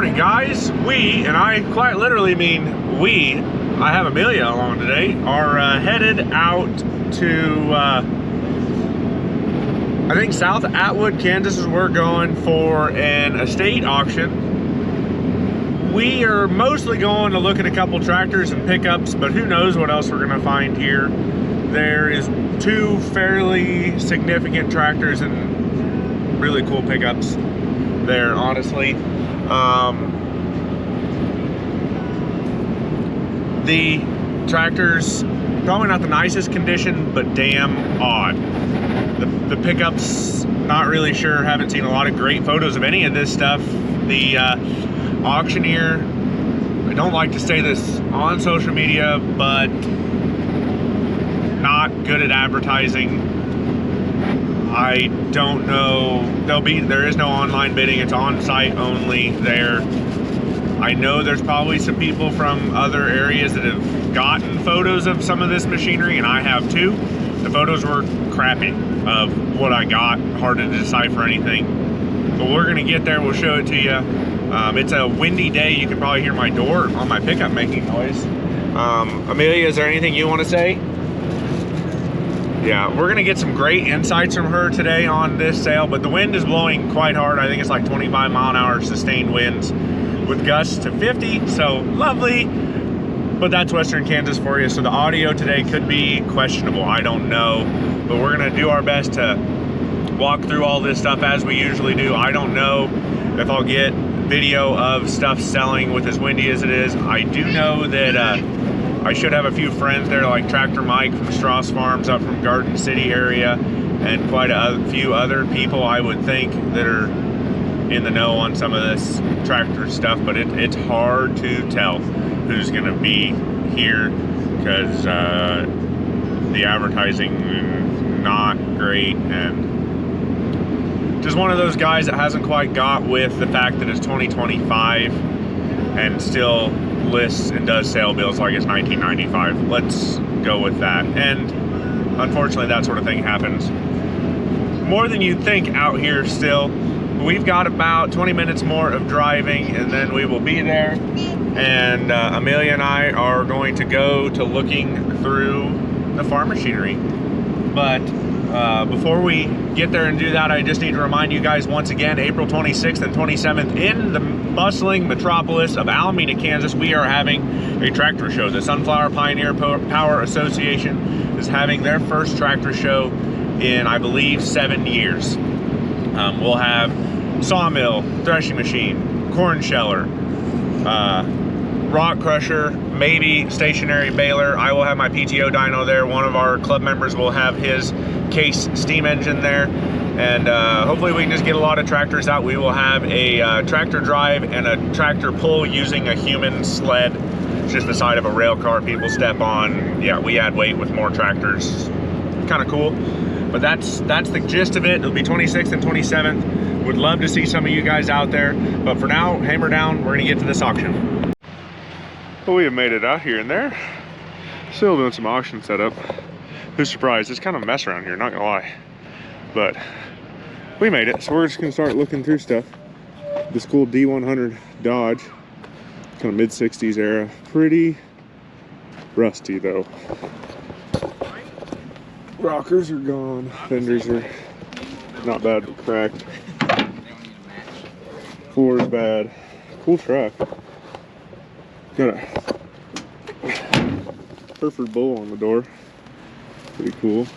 morning, guys. We, and I quite literally mean we, I have Amelia along today, are headed out to, I think South Atwood, Kansas is where we're going for an estate auction. We are mostly going to look at a couple tractors and pickups, but who knows what else we're going to find here. There is two fairly significant tractors and really cool pickups there, honestly. The tractors, probably not the nicest condition, but damn odd. The pickups, not really sure, haven't seen a lot of great photos of any of this stuff. The auctioneer, I don't like to say this on social media, but not good at advertising. I don't know, there is no online bidding, it's on site only there. I know there's probably some people from other areas that have gotten photos of some of this machinery, and I have too. The photos were crappy of what I got, hard to decipher anything. But we're gonna get there, we'll show it to you. It's a windy day, you can probably hear my door on my pickup making noise. Amelia, is there anything you wanna say? Yeah, we're gonna get some great insights from her today on this sale, but the wind is blowing quite hard. I think it's like 25 mile an hour sustained winds with gusts to 50, so lovely. But that's Western Kansas for you, so the audio today could be questionable, I don't know. But we're gonna do our best to walk through all this stuff as we usually do. I don't know if I'll get video of stuff selling with as windy as it is. I do know that I should have a few friends there, like Tractor Mike from Strauss Farms up from Garden City area, and quite a few other people I would think that are in the know on some of this tractor stuff, but it's hard to tell who's gonna be here because the advertising is not great, and just one of those guys that hasn't quite got with the fact that it's 2025 and still lists and does sale bills like it's 1995. Let's go with that. And unfortunately, that sort of thing happens more than you'd think out here still. We've got about 20 minutes more of driving and then we will be there. And Amelia and I are going to go to looking through the farm machinery. But before we get there and do that, I just need to remind you guys once again, April 26th and 27th in the bustling metropolis of Almena, Kansas, we are having a tractor show. The Sunflower Pioneer Power Association is having their first tractor show in, I believe, 7 years. We'll have sawmill, threshing machine, corn sheller, rock crusher, maybe stationary baler. I will have my PTO dyno there. One of our club members will have his case steam engine there. And hopefully we can just get a lot of tractors out. We will have a tractor drive and a tractor pull using a human sled. It's just the side of a rail car people step on. Yeah, we add weight with more tractors. Kind of cool. But that's the gist of it. It'll be 26th and 27th. Would love to see some of you guys out there. But for now, hammer down, we're gonna get to this auction. Well, we have made it out here and there. Still doing some auction setup. Who's surprised? It's kind of a mess around here, not gonna lie. But we made it, so we're just gonna start looking through stuff. This cool D100 Dodge, kind of mid-60s era. Pretty rusty though. Rockers are gone, fenders are not bad but cracked. Floor is bad. Cool truck. Got a Hereford bull on the door. Pretty cool.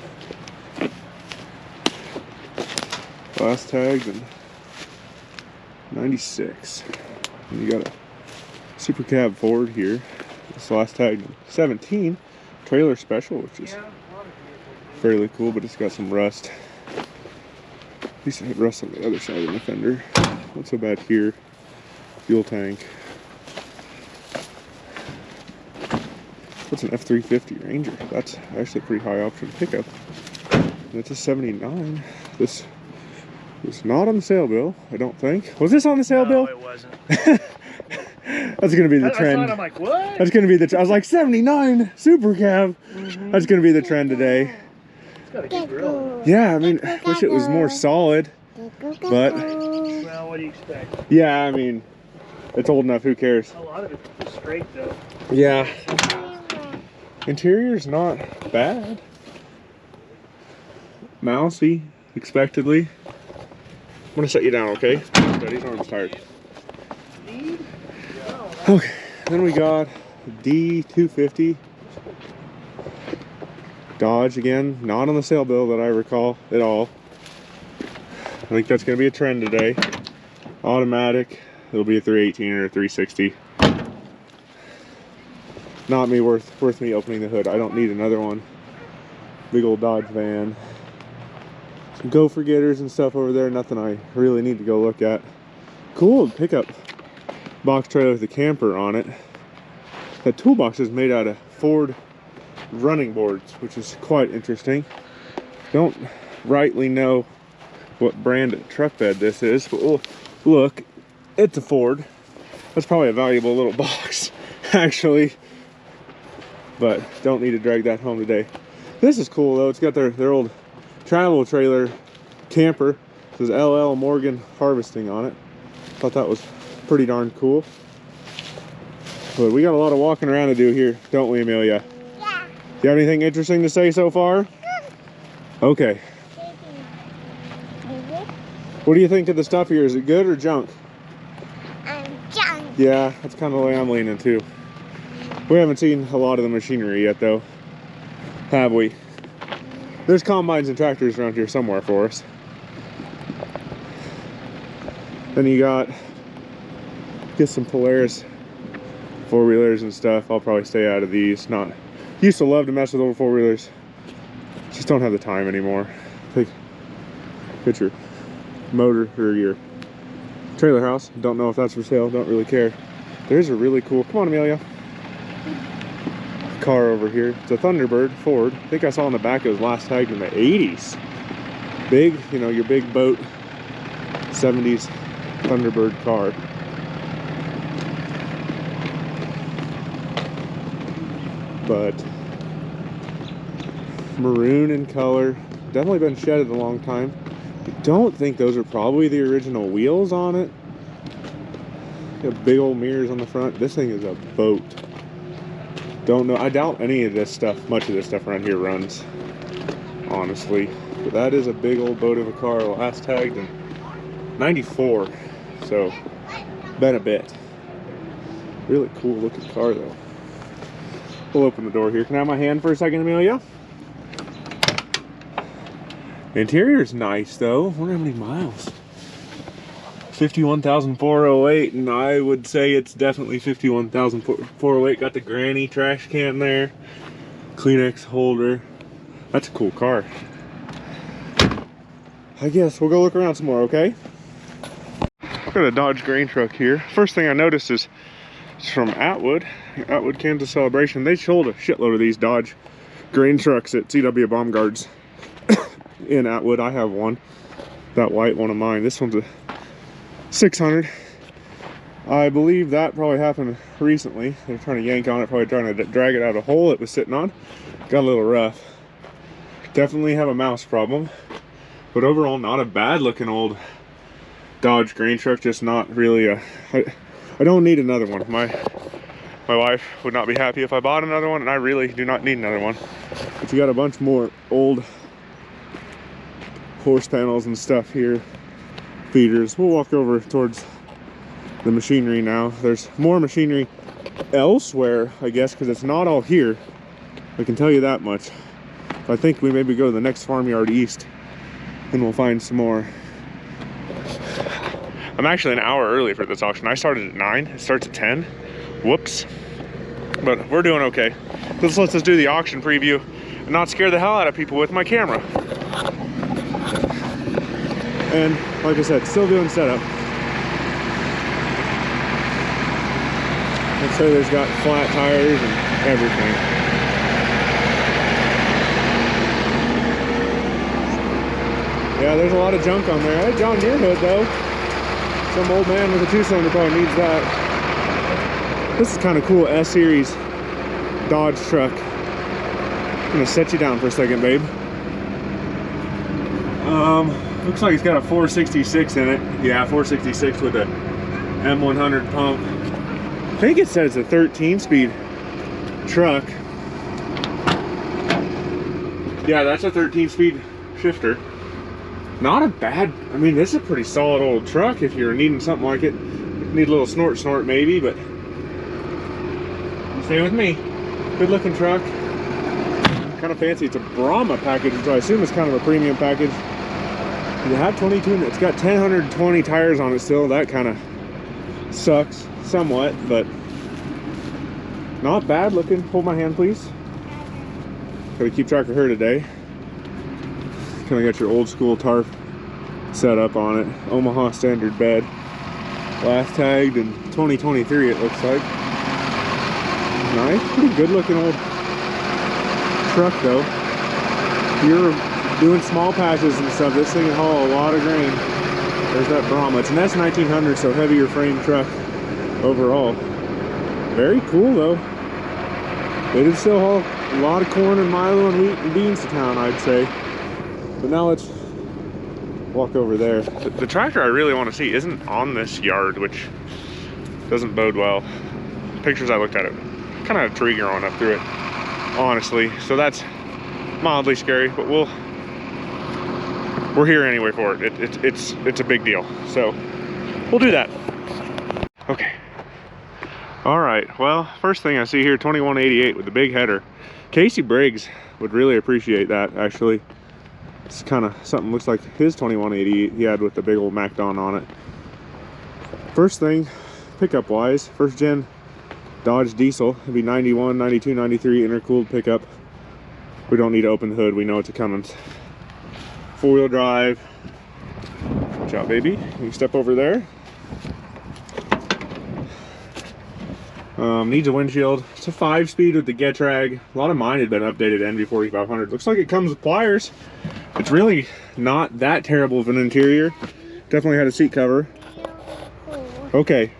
Last tagged in 96. And you got a Super Cab Ford here. This last tagged in 17. Trailer special, which is fairly cool, but it's got some rust. At least I had rust on the other side of the fender. Not so bad here. Fuel tank. What's an F350 Ranger? That's actually a pretty high option pickup. And it's a 79. This was not on the sale bill, I don't think. Was this on the sale bill? No, it wasn't. That's gonna be the trend. I'm like, what? That's gonna be the. I was like 79 Super Cab. That's gonna be the trend today. It's got a good grill. Yeah, I mean, I wish it was more solid, but Well, what do you expect? yeah, I mean, It's old enough, who cares? A lot of it's just straight though. Yeah. Interior's not bad. Mousy, expectedly. I'm gonna set you down, okay? Daddy's arm's tired. Okay, then we got D250 Dodge again, not on the sale bill that I recall at all. I think that's gonna be a trend today. Automatic, it'll be a 318 or a 360. Not me worth me opening the hood. I don't need another one. Big old Dodge van. Some go-forgetters and stuff over there. Nothing I really need to go look at. Cool pickup box trailer with a camper on it. That toolbox is made out of Ford running boards, which is quite interesting. Don't rightly know what brand of truck bed this is, but look, it's a Ford. That's probably a valuable little box, actually. But don't need to drag that home today. This is cool though. It's got their old travel trailer camper. It says LL Morgan Harvesting on it. Thought that was pretty darn cool. But we got a lot of walking around to do here, don't we, Amelia? Yeah. Do you have anything interesting to say so far? Okay. What do you think of the stuff here? Is it good or junk? Junk. Yeah, that's kind of the way I'm leaning too. We haven't seen a lot of the machinery yet though, have we? There's combines and tractors around here somewhere for us. Then you got, get some Polaris four-wheelers and stuff. I'll probably stay out of these. Used to love to mess with old four-wheelers. Just don't have the time anymore. Put your motor or your trailer house. Don't know if that's for sale. Don't really care. There's a really cool, come on Amelia, car over here. It's a Thunderbird Ford. I think I saw on the back it was last tagged in the 80s. Big, you know, your big boat 70s Thunderbird car. But maroon in color, definitely been shedded a long time. I don't think those are probably the original wheels on it. Got big old mirrors on the front. This thing is a boat. Don't know. I doubt any of this stuff, much of this stuff around here runs, honestly. But that is a big old boat of a car. Last tagged in 94, so been a bit. Really cool looking car though. We'll open the door here. Can I have my hand for a second, Amelia? The interior's nice though. I wonder how many miles. 51,408, and I would say it's definitely 51,408. Got the granny trash can there, Kleenex holder. That's a cool car. I guess we'll go look around some more, okay? I've got a Dodge grain truck here. First thing I noticed is it's from Atwood, Kansas Celebration. They sold a shitload of these Dodge grain trucks at CW Bomb Guards in Atwood. I have one, that white one of mine. This one's a 600. I believe that probably happened recently. They're trying to yank on it, probably trying to drag it out of a hole it was sitting on. Got a little rough. Definitely have a mouse problem, but overall not a bad looking old Dodge grain truck. Just not really a, I don't need another one. My wife would not be happy if I bought another one, and I really do not need another one. But you got a bunch more old horse panels and stuff here. Feeders. We'll walk over towards the machinery now. There's more machinery elsewhere, I guess, because it's not all here. I can tell you that much. I think we maybe go to the next farmyard east and we'll find some more. I'm actually an hour early for this auction. I started at 9. It starts at 10. Whoops. But we're doing okay. This lets us do the auction preview and not scare the hell out of people with my camera. And like I said, still doing setup. Let's say there's got flat tires and everything. Yeah, there's a lot of junk on there. Hey, John Deere hood though. Some old man with a 2-cylinder probably needs that. This is kind of cool, S-Series Dodge truck. I'm gonna set you down for a second, babe. Looks like it's got a 466 in it. Yeah, 466 with a M100 pump. I think it says a 13-speed truck. Yeah, that's a 13-speed shifter. Not a bad, I mean, this is a pretty solid old truck if you're needing something like it. Need a little snort maybe, but stay with me. Good looking truck. Kind of fancy. It's a Brahma package, which I assume is kind of a premium package. You have 22, it's got 1,020 tires on it still. That kind of sucks somewhat, but not bad looking. Hold my hand, please. Gotta keep track of her today. Kind of got your old school tarp set up on it. Omaha standard bed. Last tagged in 2023, it looks like. Nice, pretty good looking old truck though. If you're doing small patches and stuff, this thing can haul a lot of grain. There's that Brahma. It's an S1900, so heavier frame truck overall. Very cool though. They did still haul a lot of corn and milo and wheat and beans to town, I'd say. But now let's walk over there. The tractor I really want to see isn't on this yard, which doesn't bode well. Pictures I looked at, it kind of had a tree growing up through it, honestly. So that's mildly scary, but we're here anyway for it. It's a big deal. So we'll do that. Okay. All right, well, first thing I see here, 2188 with the big header. Casey Briggs would really appreciate that, actually. It's kind of something looks like his 2188 he had with the big old MacDon on it. First thing, pickup wise, first gen Dodge diesel. It'd be 91, 92, 93 intercooled pickup. We don't need to open the hood, we know it's a Cummins. 4-wheel drive. Watch out, baby. You can step over there. Needs a windshield. It's a 5-speed with the Getrag. A lot of mine had been updated to NV4500. Looks like it comes with pliers. It's really not that terrible of an interior. Definitely had a seat cover. Okay.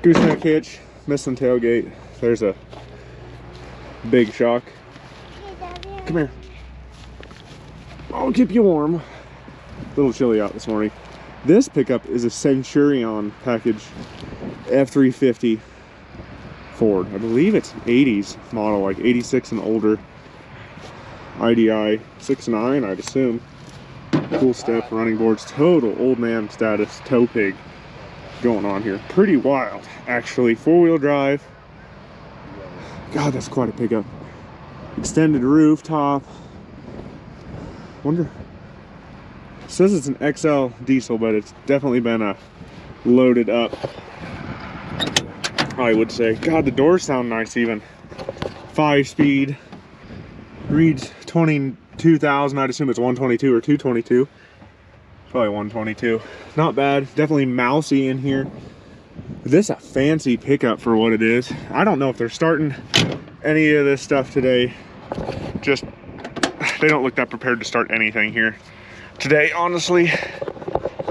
Gooseneck hitch, missing tailgate. There's a big shock. Come here. I'll keep you warm. A little chilly out this morning. This pickup is a Centurion package F350 Ford. I believe it's an 80s model, like 86 and older. IDI 6.9, I'd assume. Cool step, running boards, total old man status, tow pig going on here. Pretty wild, actually. 4-wheel drive. God, that's quite a pickup. Extended rooftop. Wonder. It says it's an XL diesel, but it's definitely been loaded up, I would say. God, the doors sound nice even. 5-speed. Reads 22,000. I'd assume it's 122 or 222. Probably 122. Not bad. Definitely mousy in here. This is a fancy pickup for what it is. I don't know if they're starting any of this stuff today. Just, they don't look that prepared to start anything here today, honestly.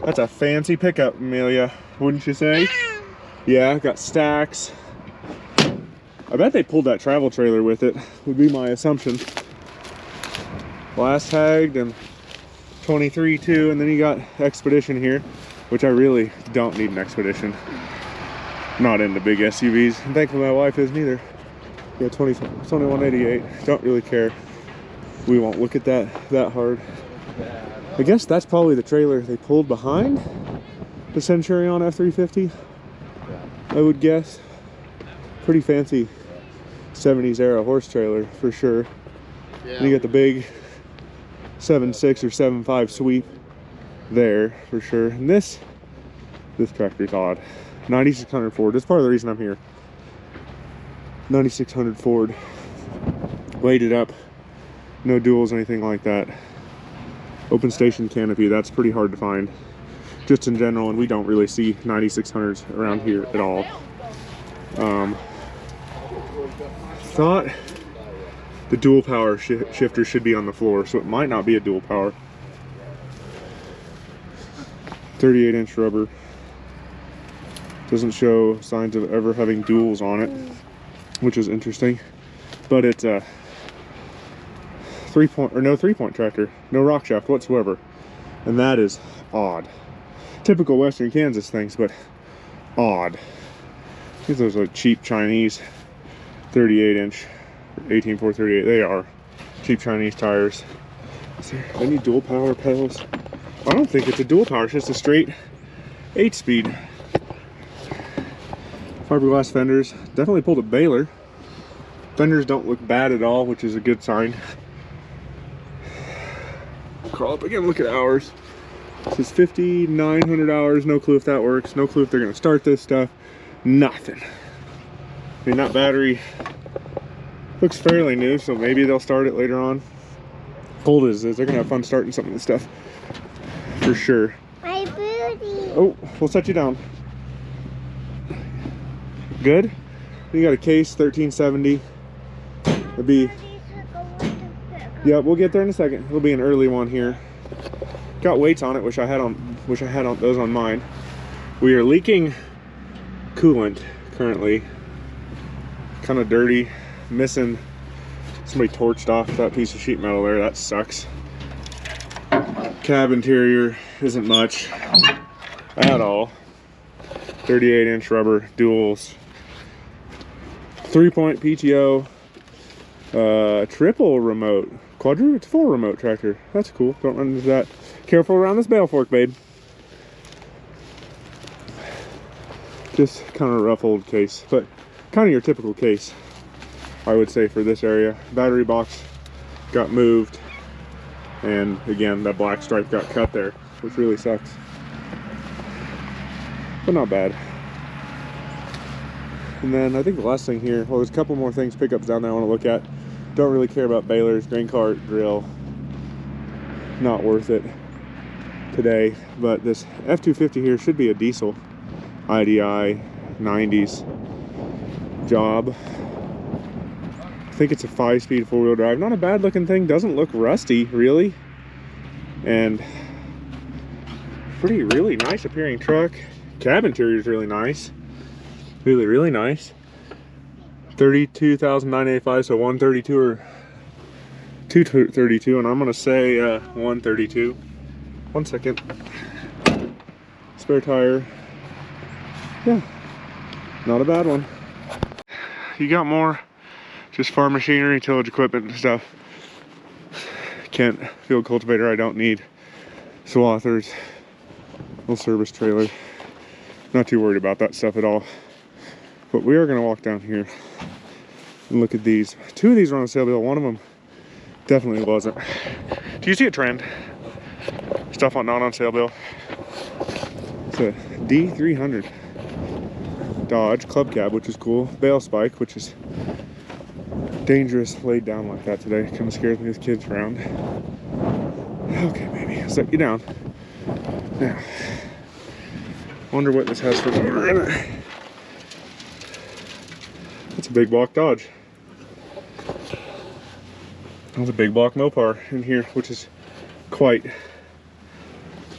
That's a fancy pickup, Amelia, wouldn't you say? Yeah, got stacks. I bet they pulled that travel trailer with it, would be my assumption. Last tagged and 23 too, and then you got Expedition here, which I really don't need an Expedition. Not into big SUVs, and thankfully my wife isn't either. Yeah, 2188, don't really care. We won't look at that hard. I guess that's probably the trailer they pulled behind the Centurion F350, I would guess. Pretty fancy 70s era horse trailer for sure. Yeah. And you got the big 7.6 or 7.5 sweep there for sure. And this tractor's odd. 9600 Ford. That's part of the reason I'm here. 9600 Ford. Weighted up. No duals, anything like that. Open station canopy. That's pretty hard to find, just in general, and we don't really see 9600s around here at all. Thought the dual power shifter should be on the floor, so it might not be a dual power. 38-inch rubber. Doesn't show signs of ever having duals on it, which is interesting. But it's a no 3-point tractor, no rock shaft whatsoever, and that is odd. typical Western Kansas things, but odd. These are like cheap Chinese 38-inch, 18-438. They are cheap Chinese tires. They need dual power pedals. I don't think it's a dual power, it's just a straight 8-speed. Fiberglass fenders. Definitely pulled a Baylor. Fenders don't look bad at all, which is a good sign. Crawl up again, look at hours. This is 5,900 hours. No clue if that works. No clue if they're going to start this stuff. Nothing. I mean, that battery looks fairly new, so maybe they'll start it later on. Cold as is, they're going to have fun starting some of this stuff. For sure. My booty. Oh, we'll set you down. Good? You got a case, 1370. It'll be... Yeah, we'll get there in a second. It'll be an early one here. Got weights on it, wish I had those on mine. We are leaking coolant currently. Kind of dirty, missing. Somebody torched off that piece of sheet metal there. That sucks. Cab interior isn't much at all. 38-inch rubber duals. 3-point PTO. Triple remote. It's full remote tractor. That's cool. Don't run into that. Careful around this bale fork, babe. Just kind of a rough old case, but kind of your typical case, I would say, for this area. Battery box got moved, and again, that black stripe got cut there, which really sucks. But not bad. And then I think the last thing here, well, there's a couple more things, pickups down there I want to look at. Don't really care about balers, grain cart, drill. Not worth it today. But this F250 here should be a diesel IDI 90s job. I think it's a 5-speed 4-wheel drive. Not a bad looking thing. Doesn't look rusty, really. And really nice appearing truck. Cab interior is really nice. Really nice. 32,985, so 132 or 232, and I'm gonna say 132. 1 second. Spare tire. Yeah, not a bad one. You got more just farm machinery, tillage equipment and stuff. Kent field cultivator I don't need. Swathers, little service trailer. Not too worried about that stuff at all. But we are going to walk down here and look at these. 2 of these are on sale bill. One of them definitely wasn't. Do you see a trend? Stuff not on sale bill. It's a D300 Dodge Club Cab, which is cool. Bale spike, which is dangerous laid down like that today. Kind of scares me with kids around. Okay, baby, I'll set you down. Now, wonder what this has for motor in it. It's a big block Dodge. There's a big block Mopar in here, which is quite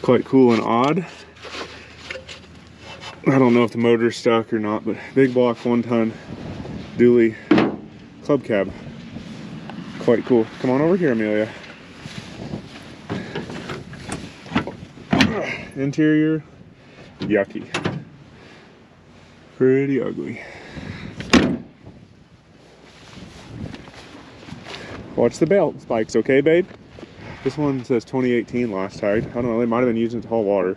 cool and odd. I don't know if the motor's stuck or not, but big block 1-ton dually club cab. Quite cool. Come on over here, Amelia. Interior, yucky. Pretty ugly. Watch the belt spikes, okay, babe? This one says 2018 last tag. I don't know, they might have been using it to haul water.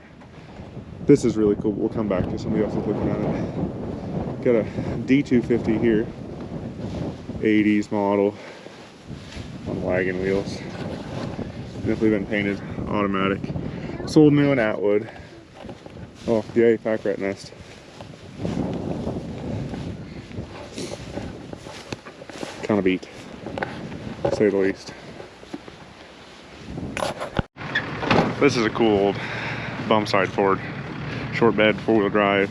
This is really cool. We'll come back to somebody else is looking at it. Got a D250 here. 80s model on wagon wheels. Definitely been painted automatic. Sold new in Atwood. Oh, yay, pack rat nest. Kind of beat, to say the least. This is a cool old bump side Ford. Short bed, 4-wheel drive,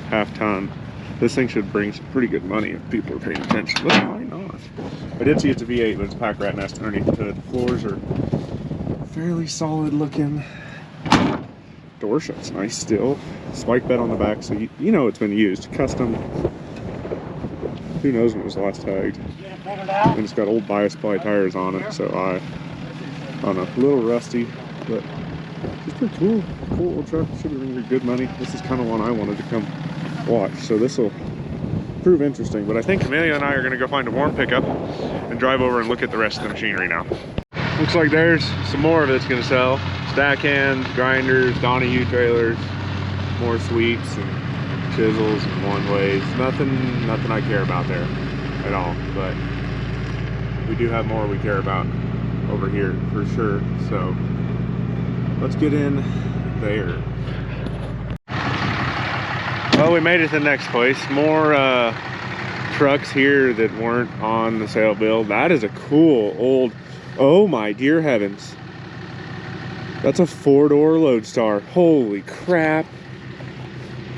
half-ton. This thing should bring some pretty good money if people are paying attention. Look, why not? I did see it's a V8, but it's a pack rat nest underneath the hood. Floors are fairly solid looking. Door shut's nice still. Spike bed on the back, so you know it's been used. Custom. Who knows when it was last tagged. And it's got old bias ply tires on it, so I don't know, a little rusty, but It's pretty cool. Cool old truck. Should have been good money. This is kind of one I wanted to come watch. So this will prove interesting. But I think Amelia and I are gonna go find a warm pickup and drive over and look at the rest of the machinery now. Looks like there's some more of it's gonna sell. Stack hands, grinders, Donahue trailers, more sweeps and chisels and one-ways. Nothing I care about there at all. But we do have more we care about over here for sure. So let's get in there. Well, we made it to the next place. More trucks here that weren't on the sale bill. That is a cool old, oh my dear heavens. That's a 4-door Lodestar. Holy crap.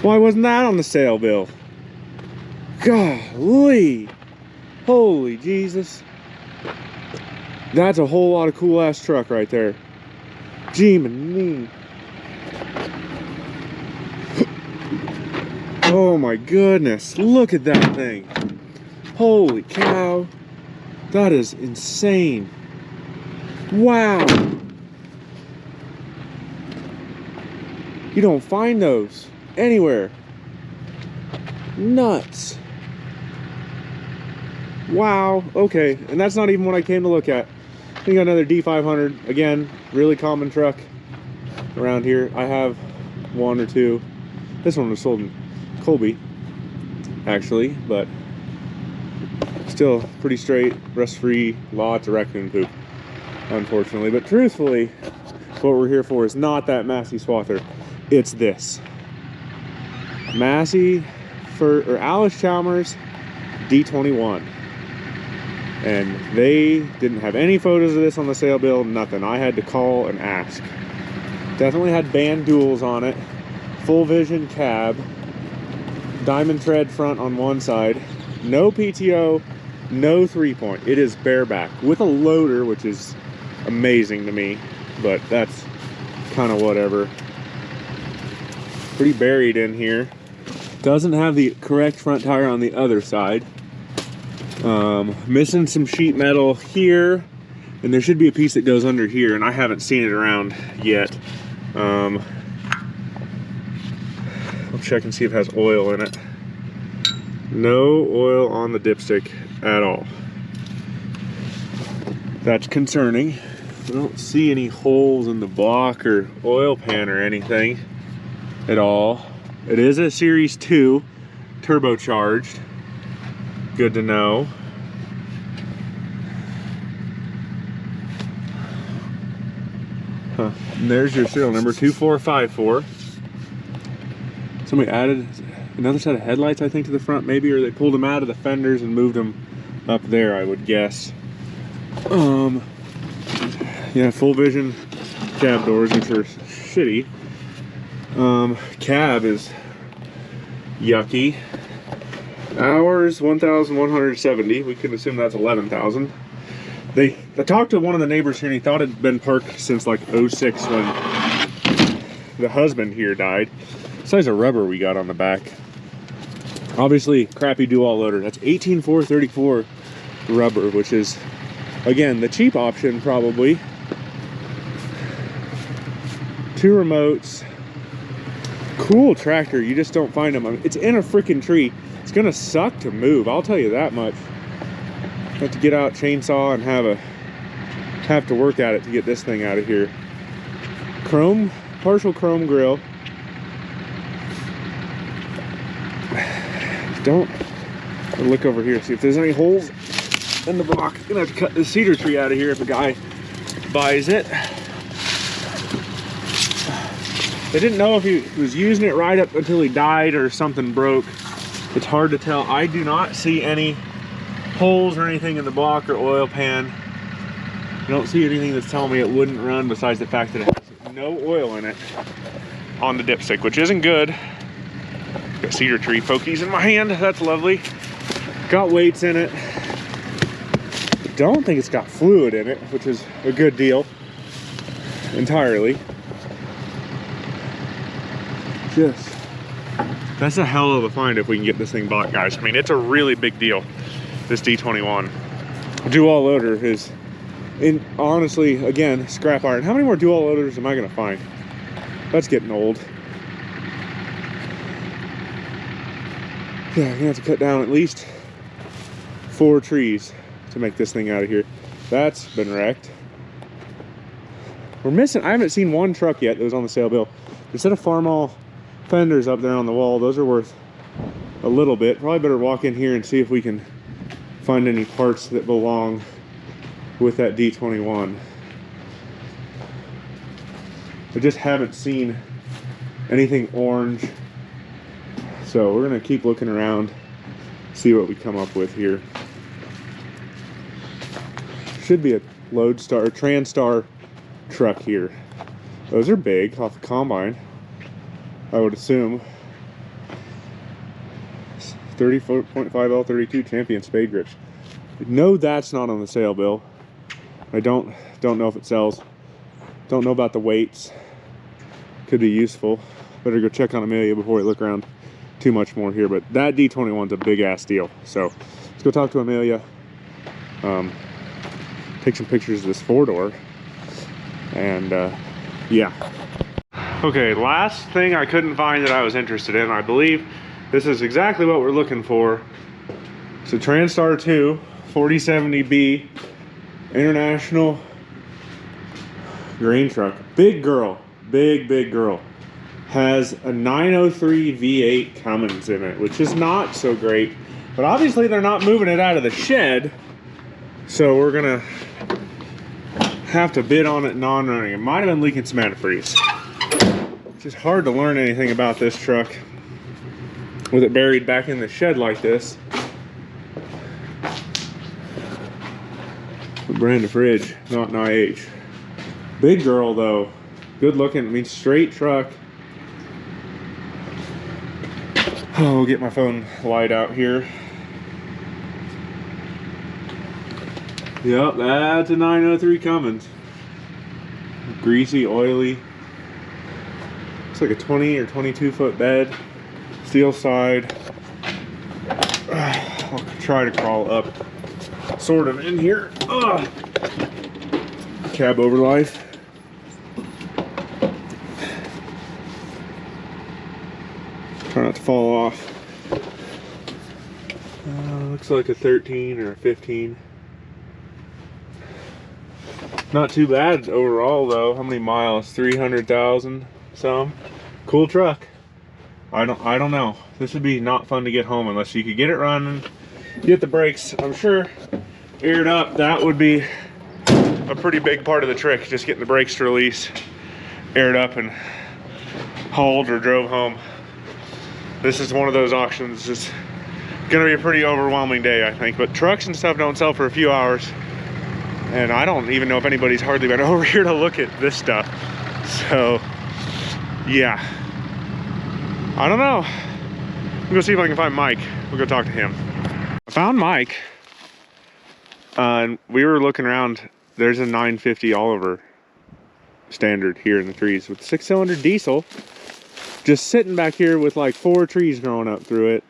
Why wasn't that on the sale bill? Golly. Holy Jesus. That's a whole lot of cool ass truck right there. Gee-many. Oh my goodness, look at that thing. Holy cow. That is insane. Wow. You don't find those anywhere. Nuts. Wow, okay, and that's not even what I came to look at. We got another D500, again, really common truck around here. I have one or two. This one was sold in Colby, actually, but still pretty straight, rust-free, lots of raccoon poop, unfortunately. But truthfully, what we're here for is not that Massey swather. It's this. Massey or Allis-Chalmers D21. And they didn't have any photos of this on the sale bill, nothing. I had to call and ask. Definitely had band duals on it, full vision cab, diamond tread front on one side, no PTO, no 3-point. It is bareback with a loader, which is amazing to me, but that's kind of whatever. Pretty buried in here. Doesn't have the correct front tire on the other side. Missing some sheet metal here, and there should be a piece that goes under here, and I haven't seen it around yet. I'll check and see if it has oil in it. No oil on the dipstick at all. That's concerning. I don't see any holes in the block or oil pan or anything at all. It is a Series 2 turbocharged. Good to know. Huh. And there's your serial number, 2454. Somebody added another set of headlights, I think, to the front, maybe, or they pulled them out of the fenders and moved them up there, I would guess. Yeah, full vision cab doors, which are shitty. Cab is yucky. Hours 1,170. We can assume that's 11,000. I talked to one of the neighbors here, and he thought it had been parked since like 06 when the husband here died. Size of rubber we got on the back. Obviously, crappy dual loader. That's 18,434 rubber, which is, again, the cheap option probably. 2 remotes. Cool tractor. You just don't find them. I mean, it's in a freaking tree. It's gonna suck to move, I'll tell you that much. Have to get out chainsaw and have to work at it to get this thing out of here. Chrome, partial chrome grill. Don't look over here, see if there's any holes in the block. I'm gonna have to cut this cedar tree out of here if a guy buys it. They didn't know if he was using it right up until he died or something broke. It's hard to tell. I do not see any holes or anything in the block or oil pan. I don't see anything that's telling me it wouldn't run, besides the fact that it has no oil in it on the dipstick, which isn't good. Got cedar tree pokies in my hand. That's lovely. Got weights in it. Don't think it's got fluid in it, which is a good deal entirely. That's a hell of a find if we can get this thing bought, guys. I mean, it's a really big deal, this D21. Dual loader is, honestly, again, scrap iron. How many more dual loaders am I gonna find? That's getting old. Yeah, I'm gonna have to cut down at least 4 trees to make this thing out of here. That's been wrecked. We're missing, I haven't seen one truck yet that was on the sale bill. Instead of Farmall fenders up there on the wall, those are worth a little bit. Probably better walk in here and see if we can find any parts that belong with that D21. I just haven't seen anything orange. So we're gonna keep looking around, see what we come up with here. Should be a Lodestar or Transtar truck here. Those are big off the combine, I would assume. 30.5 L32 Champion spade grips. No, that's not on the sale bill. I don't know if it sells. Don't know about the weights. Could be useful. Better go check on Amelia before we look around too much more here. But that D21's a big ass deal. So let's go talk to Amelia. Take some pictures of this 4-door. And yeah. Okay, last thing I couldn't find that I was interested in. I believe this is exactly what we're looking for. It's a Transtar 2 4070B International grain truck. Big girl, big girl. Has a 903 V8 Cummins in it, which is not so great. But obviously they're not moving it out of the shed. So we're gonna have to bid on it non-running. It might have been leaking some antifreeze. It's just hard to learn anything about this truck with it buried back in the shed like this. What brand of fridge? Not an IH. Big girl though. Good looking. I mean, straight truck. Oh, we'll get my phone light out here. Yep, that's a 903 Cummins. Greasy, oily. Looks like a 20 or 22 foot bed. Steel side. I'll try to crawl up sort of in here. Ugh. Cab over life. Try not to fall off. Looks like a 13 or a 15. Not too bad overall though. How many miles? 300,000 some. Cool truck. I don't know. This would be not fun to get home unless you could get it running, get the brakes, I'm sure, aired up. That would be a pretty big part of the trick, just getting the brakes to release, aired up and hauled or drove home. This is one of those auctions. It's gonna be a pretty overwhelming day, I think, but trucks and stuff don't sell for a few hours. And I don't even know if anybody's hardly been over here to look at this stuff. So, yeah. I don't know. I'm gonna see if I can find Mike. We'll go talk to him. I found Mike. And we were looking around. There's a 950 Oliver standard here in the trees with 6-cylinder diesel. Just sitting back here with like 4 trees growing up through it.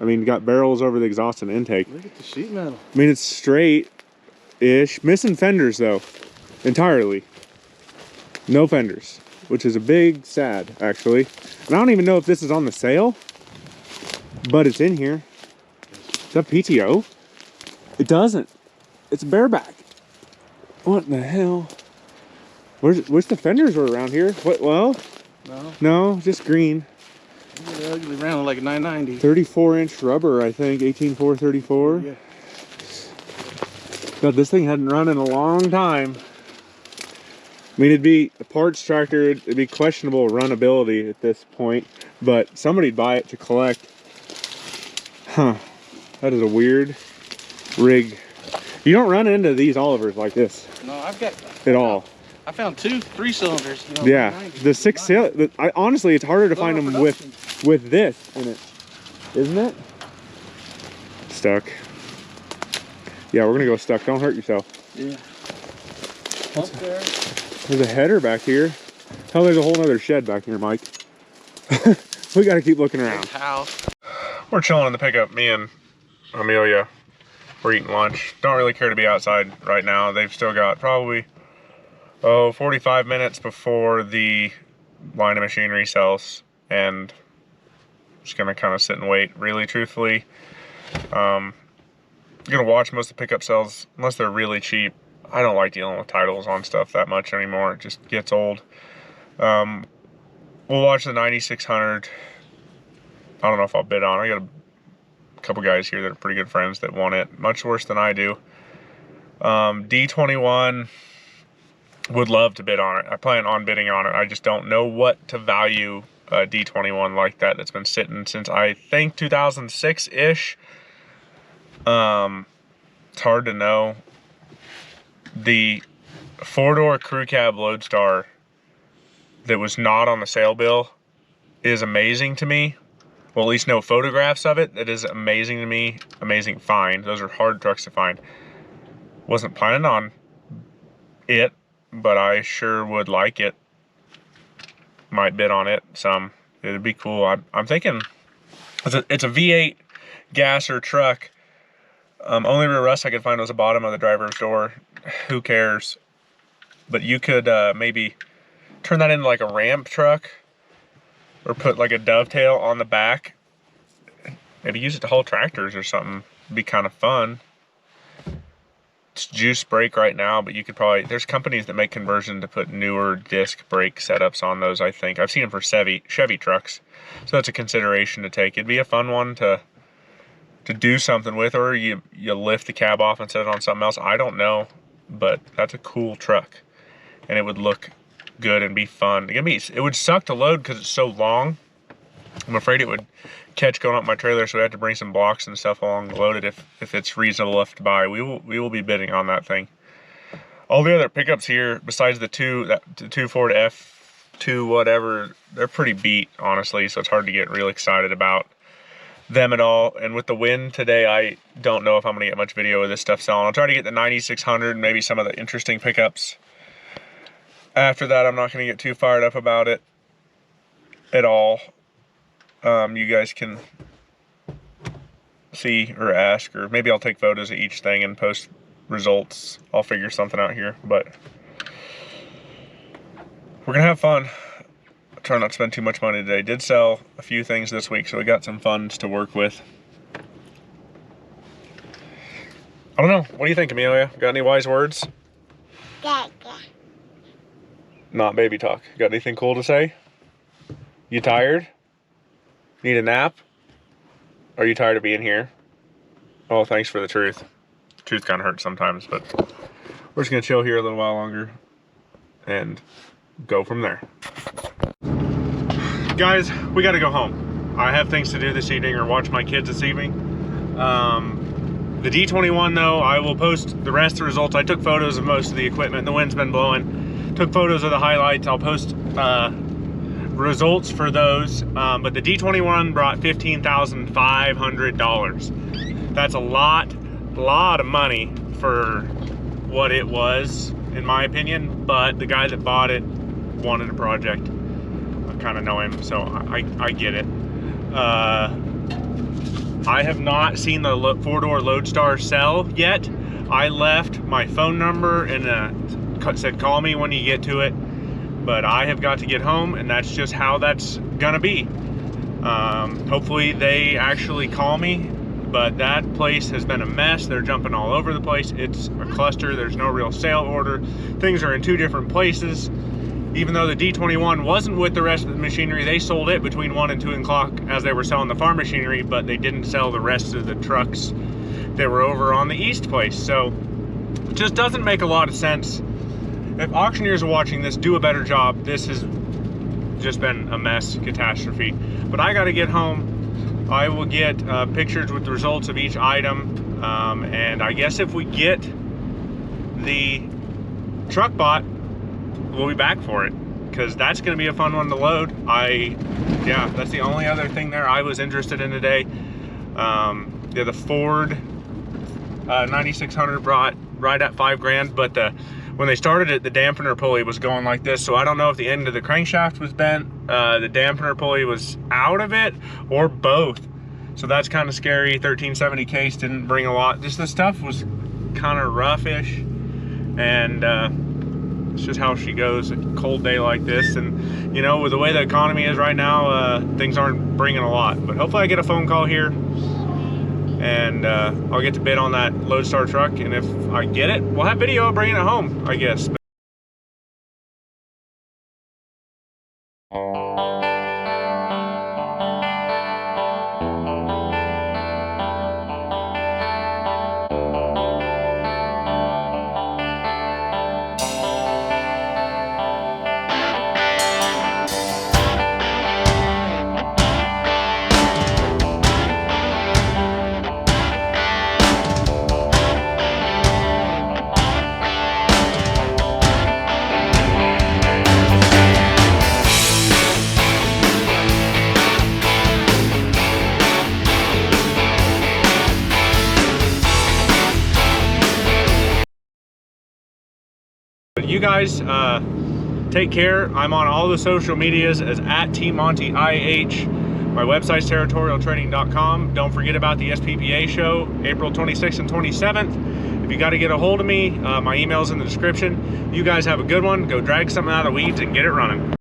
I mean, got barrels over the exhaust and intake. Look at the sheet metal. I mean, it's straight-ish. Missing fenders though, entirely. No fenders, which is a big sad, actually. And I don't even know if this is on the sale, but it's in here. Is that PTO? It doesn't. It's bareback. What in the hell? Where's the fenders were around here? What? Well, no, just green. Yeah, ugly round like a 990. 34-inch rubber, I think. 18434. Yeah. God, this thing hadn't run in a long time. I mean, it'd be a parts tractor. It'd be questionable runnability at this point, but somebody'd buy it to collect. Huh? That is a weird rig. You don't run into these Olivers like this. No, I've got at all. I found 2 3-cylinders. You know, Yeah, 990. the 6-cylinder. Honestly, it's harder to find them with this in it, isn't it? Stuck. Yeah, we're gonna go stuck. Don't hurt yourself. Yeah. Up there. There's a header back here. Hell, there's a whole other shed back here, Mike. We gotta keep looking around. House. We're chilling in the pickup, me and Amelia. We're eating lunch. Don't really care to be outside right now. They've still got probably 45 minutes before the line of machinery sells, and just gonna kind of sit and wait. Really, truthfully, I'm gonna watch most of the pickup sales unless they're really cheap. I don't like dealing with titles on stuff that much anymore. It just gets old. We'll watch the 9600. I don't know if I'll bid on it. I got a couple guys here that are pretty good friends that want it much worse than I do. D21, would love to bid on it. I plan on bidding on it. I just don't know what to value a D21 like that that's been sitting since I think 2006-ish. It's hard to know. The 4-door crew cab Lodestar that was not on the sale bill is amazing to me. Well, at least no photographs of it. That is amazing to me. Amazing find. Those are hard trucks to find. Wasn't planning on it, but I sure would like it. Might bid on it some. It'd be cool. I'm thinking it's a V8 gasser truck. Only real rust I could find was the bottom of the driver's door. Who cares? But you could maybe turn that into like a ramp truck, or put like a dovetail on the back. Maybe use it to haul tractors or something. It'd be kind of fun. It's juice brake right now, but you could probably, there's companies that make conversion to put newer disc brake setups on those, I think. I've seen them for Chevy trucks. So that's a consideration to take. It'd be a fun one to do something with, or you lift the cab off and set it on something else. I don't know, but that's a cool truck, and it would look good and be fun. It would suck to load because it's so long. I'm afraid it would catch going up my trailer, so we have to bring some blocks and stuff along to load it if it's reasonable enough to buy. We will be bidding on that thing. All the other pickups here, besides the two Ford F2 whatever, they're pretty beat, honestly, so it's hard to get real excited about them at all. And with the wind today, I don't know if I'm gonna get much video of this stuff selling. I'll try to get the 9600 and maybe some of the interesting pickups. After that, I'm not gonna get too fired up about it at all. You guys can see or ask, or maybe I'll take photos of each thing and post results. I'll figure something out here, but we're gonna have fun. Try not to spend too much money today. Did sell a few things this week, so we got some funds to work with. I don't know. What do you think, Amelia? Got any wise words? Not baby talk. Got anything cool to say? You tired? Need a nap? Are you tired of being here? Oh, thanks for the truth. Truth kind of hurts sometimes, but we're just gonna chill here a little while longer and go from there. Guys, we gotta go home. I have things to do this evening, or watch my kids this evening. The D21 though, I will post the rest of the results. I took photos of most of the equipment. The wind's been blowing. Took photos of the highlights. I'll post results for those. But the D21 brought $15,500. That's a lot of money for what it was, in my opinion. But the guy that bought it wanted a project. I kind of know him, so I get it. I have not seen the 4-door Lodestar sell yet. I left my phone number and said call me when you get to it, but I have got to get home, and that's just how that's gonna be. Hopefully they actually call me, but that place has been a mess. They're jumping all over the place. It's a cluster. There's no real sale order. Things are in 2 different places. Even though the D21 wasn't with the rest of the machinery, they sold it between 1 and 2 o'clock as they were selling the farm machinery, but they didn't sell the rest of the trucks that were over on the east place. So it just doesn't make a lot of sense. If auctioneers are watching this, do a better job. This has just been a mess, catastrophe. But I gotta get home. I will get pictures with the results of each item. And I guess if we get the truck bought, we'll be back for it, because that's going to be a fun one to load. Yeah, that's the only other thing there I was interested in today. Yeah, the Ford 9600 brought right at $5,000, but when they started it, the dampener pulley was going like this, so I don't know if the end of the crankshaft was bent, the dampener pulley was out of it, or both. So that's kind of scary. 1370 case didn't bring a lot. Just the stuff was kind of roughish, and It's just how she goes. A cold day like this, and you know, with the way the economy is right now, things aren't bringing a lot. But hopefully I get a phone call here, and I'll get to bid on that Lodestar truck, and if I get it, we'll have video of bringing it home, I guess. You guys take care. I'm on all the social medias as @TMontyIH. My website's territorialtraining.com. Don't forget about the SPPA show, April 26th and 27th. If you got to get a hold of me, my email's in the description. You guys have a good one. Go drag something out of the weeds and get it running.